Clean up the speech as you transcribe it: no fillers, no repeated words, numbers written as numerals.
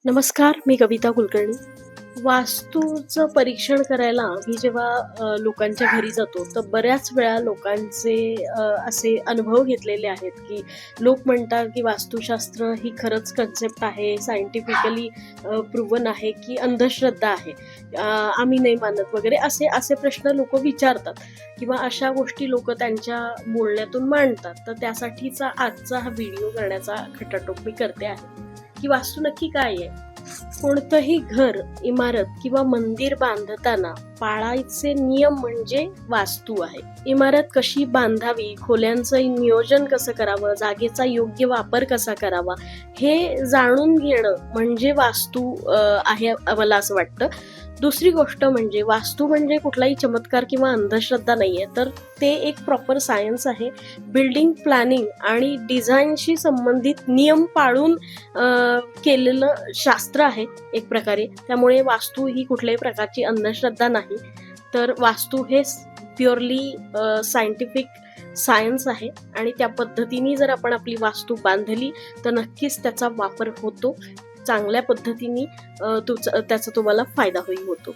नमस्कार, मी कविता कुलकर्णी. वास्तूचं परीक्षण करायला मी जेव्हा लोकांच्या घरी जातो, तर बऱ्याच वेळा लोकांचे असे अनुभव घेतलेले आहेत, की लोक म्हणतात, की वास्तुशास्त्र ही खरंच कन्सेप्ट आहे, सायंटिफिकली प्रूव्हन आहे, की अंधश्रद्धा आहे. आम्ही नाही मानत वगैरे असे असे प्रश्न लोकं विचारतात किंवा अशा गोष्टी लोकं त्यांच्या बोलण्यातून मांडतात. तर त्यासाठीचा आजचा हा व्हिडिओ करण्याचा खटाटोप मी करते आहे, की वास्तू नक्की काय आहे? कोणतंही घर, इमारत किंवा मंदिर बांधताना पाळायचे नियम म्हणजे वास्तू आहे. इमारत कशी बांधावी, खोल्यांचं नियोजन कसं करावं, जागेचा योग्य वापर कसा करावा, हे जाणून घेणं म्हणजे वास्तू आहे मला असं वाटतं. दुसरी गोष्ट म्हणजे वास्तू म्हणजे कुठलाही चमत्कार किंवा अंधश्रद्धा नाहीये, तर ते एक प्रॉपर सायन्स आहे. बिल्डिंग प्लॅनिंग आणि डिझाईनशी संबंधित नियम पाळून केलेलं शास्त्र आहे एक प्रकारे. त्यामुळे वास्तू ही कुठल्याही प्रकारची अंधश्रद्धा नाही. तर वास्तू हे प्युअरली सायंटिफिक सायन्स आहे आणि त्या पद्धतीने जर आपण आपली वास्तू बांधली तर नक्कीच त्याचा वापर होतो. चांगल्या पद्धतीने त्याचा तुम्हाला फायदाही होतो.